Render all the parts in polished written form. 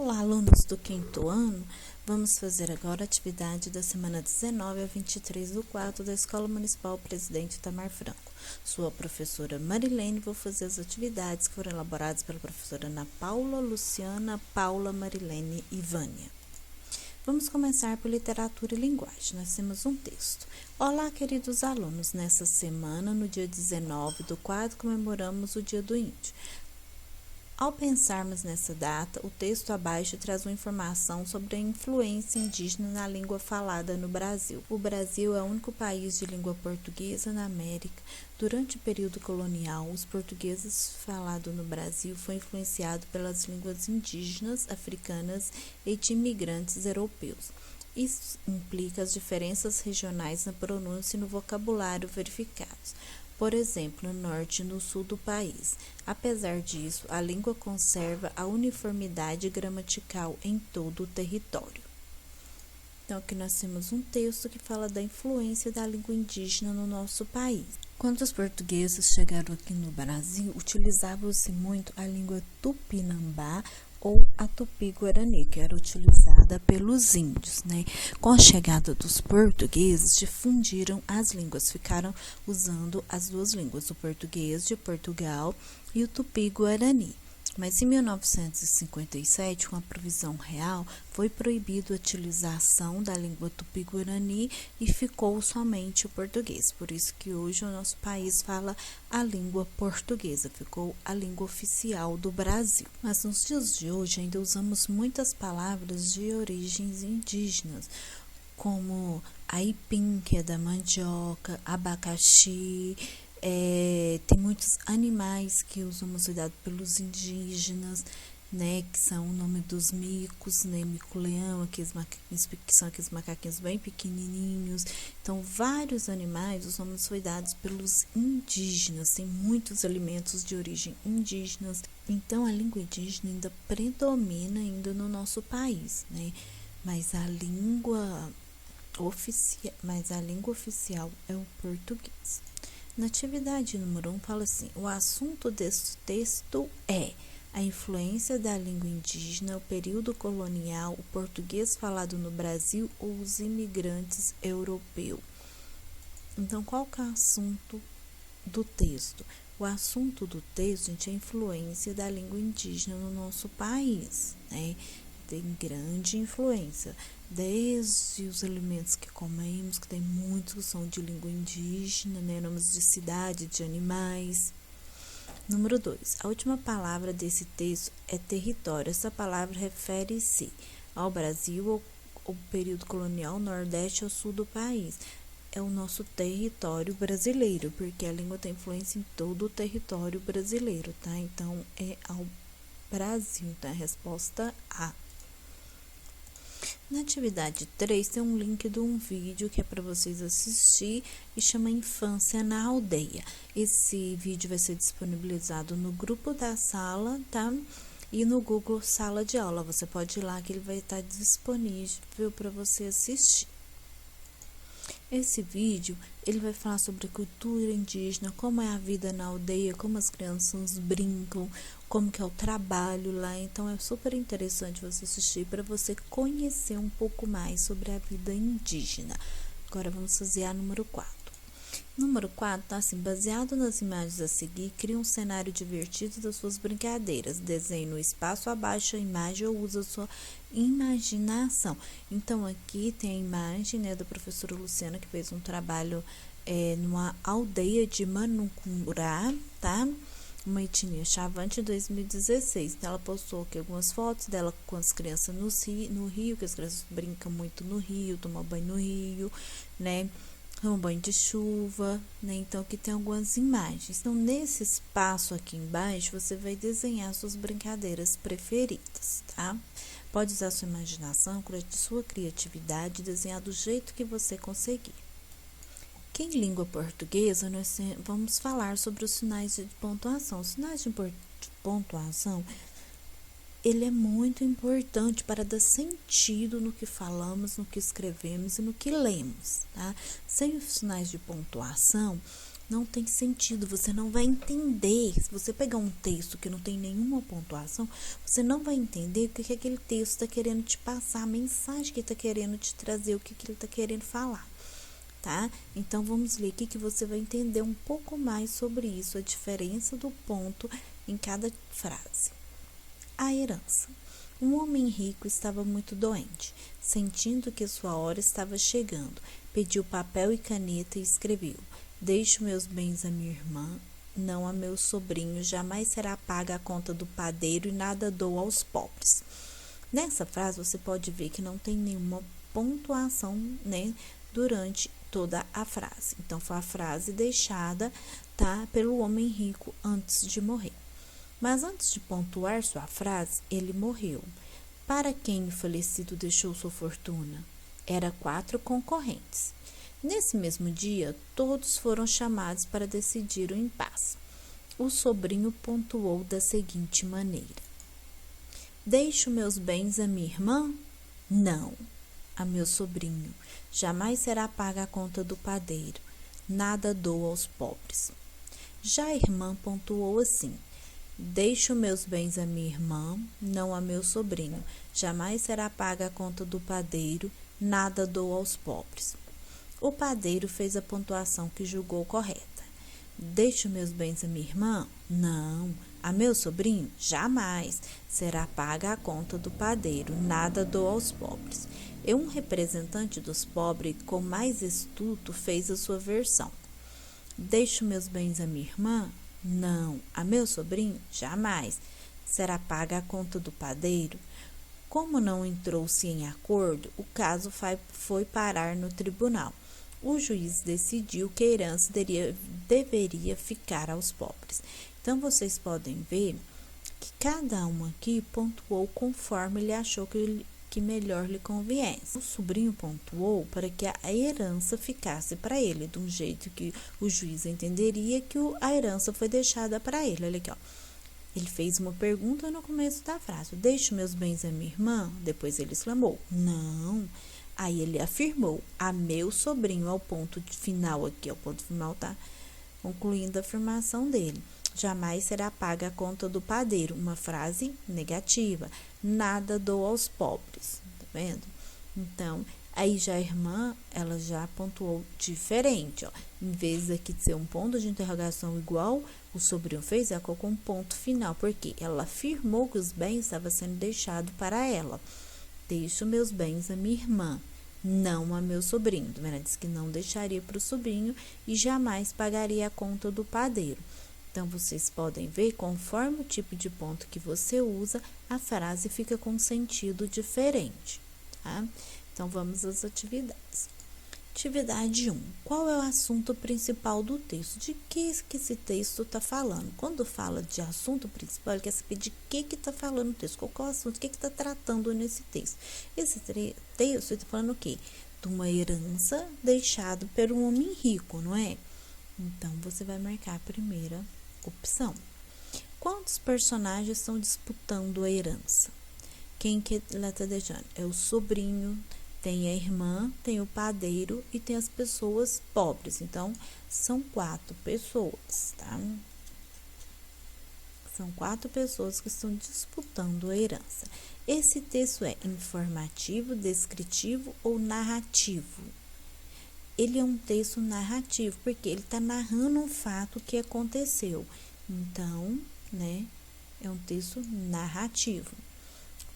Olá, alunos do quinto ano. Vamos fazer agora a atividade da semana 19 a 23 do 4 da Escola Municipal Presidente Itamar Franco. Sua professora Marilene, vou fazer as atividades que foram elaboradas pela professora Ana Paula, Luciana, Paula, Marilene e Vânia. Vamos começar por literatura e linguagem. Nós temos um texto. Olá, queridos alunos. Nessa semana, no dia 19 do 4, comemoramos o Dia do Índio. Ao pensarmos nessa data, o texto abaixo traz uma informação sobre a influência indígena na língua falada no Brasil. O Brasil é o único país de língua portuguesa na América. Durante o período colonial, os portugueses falados no Brasil foi influenciado pelas línguas indígenas, africanas e de imigrantes europeus. Isso implica as diferenças regionais na pronúncia e no vocabulário verificados. Por exemplo, no norte e no sul do país. Apesar disso, a língua conserva a uniformidade gramatical em todo o território. Então, aqui nós temos um texto que fala da influência da língua indígena no nosso país. Quando os portugueses chegaram aqui no Brasil, utilizavam-se muito a língua tupinambá ou a tupi-guarani, que era utilizada pelos índios, Com a chegada dos portugueses, difundiram as línguas, ficaram usando as duas línguas, o português de Portugal e o tupi-guarani. Mas em 1957, com a provisão real, foi proibido a utilização da língua tupi-guarani e ficou somente o português. Por isso que hoje o nosso país fala a língua portuguesa, ficou a língua oficial do Brasil. Mas nos dias de hoje ainda usamos muitas palavras de origens indígenas, como aipim, que é da mandioca, abacaxi. Tem muitos animais que usamos cuidado pelos indígenas, que são o nome dos micos, mico-leão, que são aqueles macaquinhos bem pequenininhos. Então, vários animais usamos cuidados pelos indígenas, tem muitos alimentos de origem indígenas. Então, a língua indígena ainda predomina ainda no nosso país, Mas a língua oficial é o português. Na atividade número 1, fala assim: o assunto deste texto é a influência da língua indígena, o período colonial, o português falado no Brasil ou os imigrantes europeus. Então, qual que é o assunto do texto? O assunto do texto, gente, é a influência da língua indígena no nosso país, Tem grande influência, desde os alimentos que comemos, que tem muitos que são de língua indígena, nomes de cidade, de animais. Número 2, a última palavra desse texto é território. Essa palavra refere-se ao Brasil, ao período colonial, nordeste ao sul do país. É o nosso território brasileiro, porque a língua tem influência em todo o território brasileiro, Então, é ao Brasil, então é a resposta A. Na atividade 3, tem um link de um vídeo que é para vocês assistir e chama Infância na Aldeia. Esse vídeo vai ser disponibilizado no grupo da sala, E no Google Sala de Aula. Você pode ir lá que ele vai estar disponível para você assistir. Esse vídeo, ele vai falar sobre a cultura indígena, como é a vida na aldeia, como as crianças brincam, como que é o trabalho lá. Então, é super interessante você assistir para você conhecer um pouco mais sobre a vida indígena. Agora, vamos fazer a número 4. Número 4 está assim: baseado nas imagens a seguir, cria um cenário divertido das suas brincadeiras. Desenhe no espaço abaixo a imagem ou usa a sua imaginação. Então, aqui tem a imagem, da professora Luciana, que fez um trabalho numa aldeia de Manucurá, Uma etnia chavante em 2016. Então, ela postou aqui algumas fotos dela com as crianças no rio, que as crianças brincam muito no rio, tomam banho no rio, um banho de chuva, Então, aqui tem algumas imagens. Então, nesse espaço aqui embaixo, você vai desenhar suas brincadeiras preferidas, Pode usar sua imaginação, sua criatividade, desenhar do jeito que você conseguir. Que em língua portuguesa, nós vamos falar sobre os sinais de pontuação. Os sinais de pontuação, ele é muito importante para dar sentido no que falamos, no que escrevemos e no que lemos, Sem os sinais de pontuação, não tem sentido, você não vai entender. Se você pegar um texto que não tem nenhuma pontuação, você não vai entender o que aquele texto está querendo te passar, a mensagem que está querendo te trazer, o que ele está querendo falar, tá? Então, vamos ler aqui que você vai entender um pouco mais sobre isso, a diferença do ponto em cada frase. A herança. Um homem rico estava muito doente. Sentindo que sua hora estava chegando, pediu papel e caneta e escreveu: deixo meus bens a minha irmã, não a meu sobrinho, jamais será paga a conta do padeiro e nada dou aos pobres. Nessa frase você pode ver que não tem nenhuma pontuação, né, durante toda a frase. Então foi a frase deixada, tá, pelo homem rico antes de morrer. Mas antes de pontuar sua frase, ele morreu. Para quem o falecido deixou sua fortuna? Era 4 concorrentes. Nesse mesmo dia, todos foram chamados para decidir o impasse. O sobrinho pontuou da seguinte maneira: deixo meus bens a minha irmã? Não, a meu sobrinho. Jamais será paga a conta do padeiro. Nada dou aos pobres. Já a irmã pontuou assim: deixo meus bens a minha irmã, não a meu sobrinho. Jamais será paga a conta do padeiro, nada dou aos pobres. O padeiro fez a pontuação que julgou correta. Deixo meus bens a minha irmã? Não. A meu sobrinho? Jamais. Será paga a conta do padeiro, nada dou aos pobres. E um representante dos pobres, com mais estudo, fez a sua versão. Deixo meus bens a minha irmã? Não. A meu sobrinho? Jamais. Será paga a conta do padeiro? Como não entrou-se em acordo, o caso foi parar no tribunal. O juiz decidiu que a herança deveria ficar aos pobres. Então, vocês podem ver que cada um aqui pontuou conforme ele achou que melhor lhe conviesse. O sobrinho pontuou para que a herança ficasse para ele, de um jeito que o juiz entenderia que a herança foi deixada para ele. Olha aqui, ó. Ele fez uma pergunta no começo da frase: deixo meus bens a minha irmã? Depois ele exclamou: não. Aí ele afirmou: a meu sobrinho, ao ponto final aqui, o ponto final tá concluindo a afirmação dele. Jamais será paga a conta do padeiro, uma frase negativa. Nada dou aos pobres, tá vendo? Então, aí já a irmã, ela já pontuou diferente, ó. Em vez aqui de ser um ponto de interrogação igual o sobrinho fez, ela colocou um ponto final, porque ela afirmou que os bens estavam sendo deixados para ela. Deixo meus bens a minha irmã, não a meu sobrinho. Ela disse que não deixaria para o sobrinho e jamais pagaria a conta do padeiro. Então, vocês podem ver, conforme o tipo de ponto que você usa, a frase fica com um sentido diferente, tá? Então, vamos às atividades. Atividade 1. Qual é o assunto principal do texto? De que esse texto está falando? Quando fala de assunto principal, ele quer saber de que está falando o texto. Qual é o assunto? O que está tratando nesse texto? Esse texto está falando o quê? De uma herança deixada por um homem rico, não é? Então, você vai marcar a primeira opção. Quantos personagens estão disputando a herança? Quem que ela está deixando? É o sobrinho, tem a irmã, tem o padeiro e tem as pessoas pobres. Então, são 4 pessoas, tá? São 4 pessoas que estão disputando a herança. Esse texto é informativo, descritivo ou narrativo? Ele é um texto narrativo, porque ele está narrando um fato que aconteceu. Então, né, é um texto narrativo.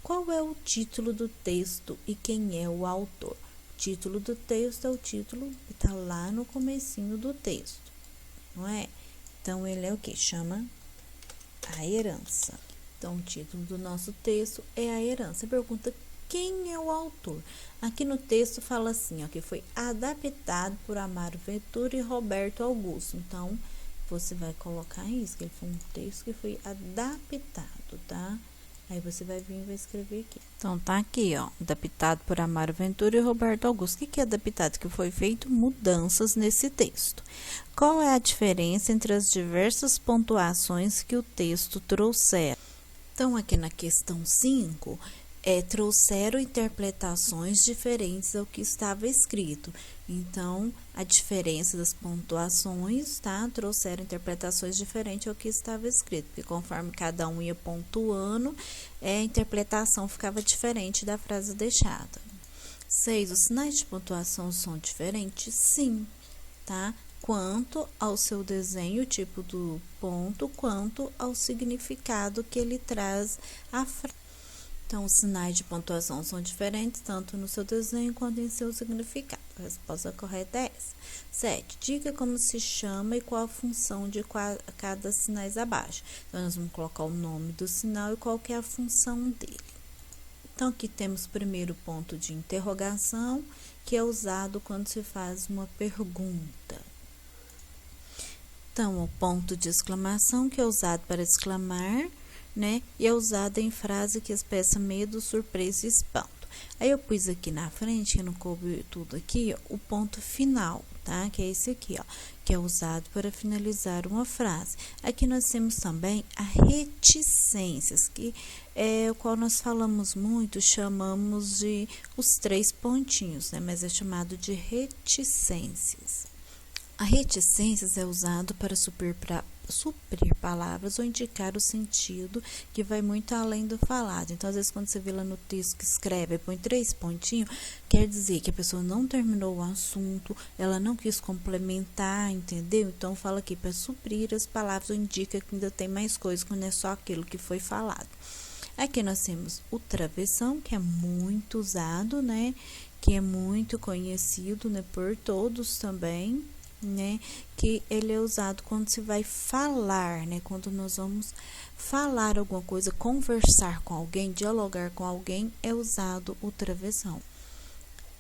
Qual é o título do texto e quem é o autor? O título do texto é o título que está lá no comecinho do texto, não é? Então, ele é o que? Chama a herança. Então, o título do nosso texto é a herança. Pergunta: quem é o autor? Aqui no texto fala assim, ó, que foi adaptado por Amaro Ventura e Roberto Augusto. Então, você vai colocar isso, que ele foi um texto que foi adaptado, tá? Aí você vai vir e vai escrever aqui. Então, tá aqui, ó, adaptado por Amaro Ventura e Roberto Augusto. O que é adaptado? Que foi feito mudanças nesse texto. Qual é a diferença entre as diversas pontuações que o texto trouxer? Então, aqui na questão 5, trouxeram interpretações diferentes ao que estava escrito. Então, a diferença das pontuações, tá? Trouxeram interpretações diferentes ao que estava escrito, porque conforme cada um ia pontuando, a interpretação ficava diferente da frase deixada. 6. Os sinais de pontuação são diferentes? Sim, tá? Quanto ao seu desenho, tipo do ponto, quanto ao significado que ele traz à frase. Então, os sinais de pontuação são diferentes, tanto no seu desenho quanto em seu significado. A resposta correta é essa. 7. Diga como se chama e qual a função de cada sinais abaixo. Então, nós vamos colocar o nome do sinal e qual que é a função dele. Então, aqui temos o primeiro ponto de interrogação, que é usado quando se faz uma pergunta. Então, o ponto de exclamação, que é usado para exclamar, né? E é usado em frase que expressa medo, surpresa e espanto. Aí eu pus aqui na frente, que não coube tudo aqui, ó, o ponto final, tá? Que é esse aqui, ó, que é usado para finalizar uma frase. Aqui nós temos também a reticências, que é o qual nós falamos muito, chamamos de os 3 pontinhos, né? Mas é chamado de reticências. A reticências é usado para suprir palavras ou indicar o sentido que vai muito além do falado. Então, às vezes, quando você vê lá no texto que escreve, põe 3 pontinhos, quer dizer que a pessoa não terminou o assunto, ela não quis complementar, entendeu? Então, fala aqui para suprir as palavras ou indica que ainda tem mais coisa, que não é só aquilo que foi falado. Aqui nós temos o travessão, que é muito usado, né? Que é muito conhecido, né, por todos também, né, que ele é usado quando se vai falar, né, quando nós vamos falar alguma coisa, conversar com alguém, dialogar com alguém, é usado o travessão.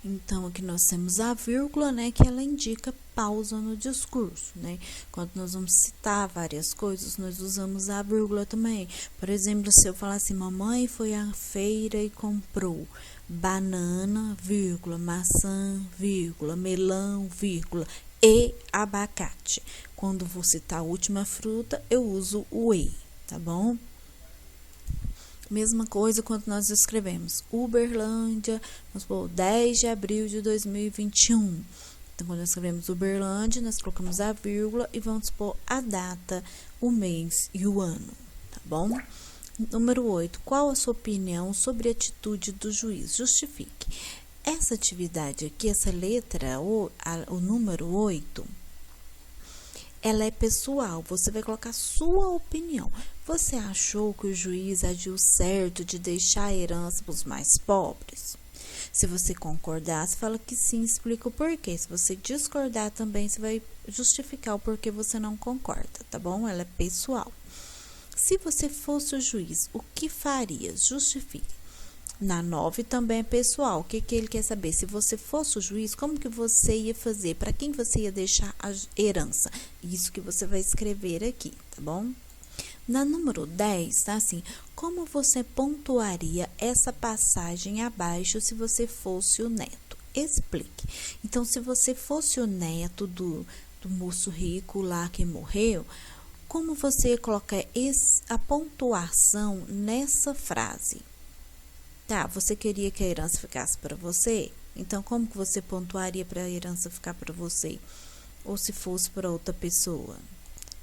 Então, aqui nós temos a vírgula, né, que ela indica pausa no discurso, né, quando nós vamos citar várias coisas, nós usamos a vírgula também. Por exemplo, se eu falar assim, mamãe foi à feira e comprou banana, vírgula, maçã, vírgula, melão, vírgula, e abacate. Quando vou citar a última fruta, eu uso o e, tá bom? Mesma coisa quando nós escrevemos Uberlândia, vamos supor, 10 de abril de 2021. Então, quando nós escrevemos Uberlândia, nós colocamos a vírgula e vamos pôr a data, o mês e o ano, tá bom? Número 8. Qual a sua opinião sobre a atitude do juiz? Justifique. Essa atividade aqui, essa letra, o número 8, ela é pessoal, você vai colocar sua opinião. Você achou que o juiz agiu certo de deixar a herança para os mais pobres? Se você concordar, você fala que sim, explica o porquê. Se você discordar também, você vai justificar o porquê você não concorda, tá bom? Ela é pessoal. Se você fosse o juiz, o que faria? Justifique. Na 9 também é pessoal. O que ele quer saber? Se você fosse o juiz, como que você ia fazer? Para quem você ia deixar a herança? Isso que você vai escrever aqui, tá bom? Na número 10, tá assim, como você pontuaria essa passagem abaixo se você fosse o neto? Explique. Então, se você fosse o neto do moço rico lá que morreu, como você ia colocar a pontuação nessa frase? Tá, você queria que a herança ficasse para você? Então, como que você pontuaria para a herança ficar para você? Ou se fosse para outra pessoa?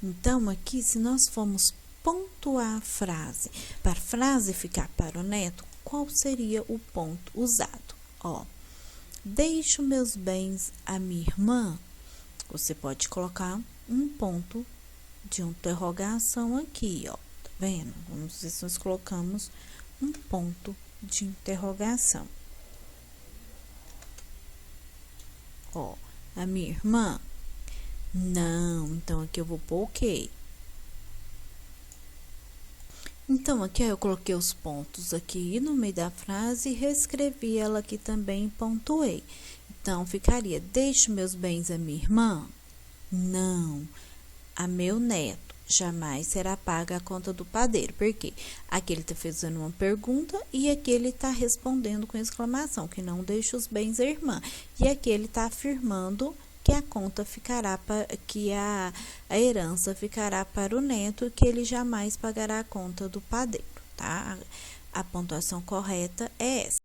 Então, aqui, se nós formos pontuar a frase, para a frase ficar para o neto, qual seria o ponto usado? Ó, deixo meus bens à minha irmã. Você pode colocar um ponto de interrogação aqui, ó. Tá vendo? Vamos ver se nós colocamos um ponto de interrogação. Ó, a minha irmã? Não, então aqui eu vou pôr o quê? Então, aqui eu coloquei os pontos aqui no meio da frase e reescrevi ela aqui também e pontuei. Então, ficaria, deixo meus bens à minha irmã? Não, a meu neto. Jamais será paga a conta do padeiro. Por quê? Aqui ele está fazendo uma pergunta e aqui ele está respondendo com exclamação, que não deixa os bens à irmã. E aqui ele está afirmando que a conta ficará que a herança ficará para o neto, que ele jamais pagará a conta do padeiro, tá? A pontuação correta é essa.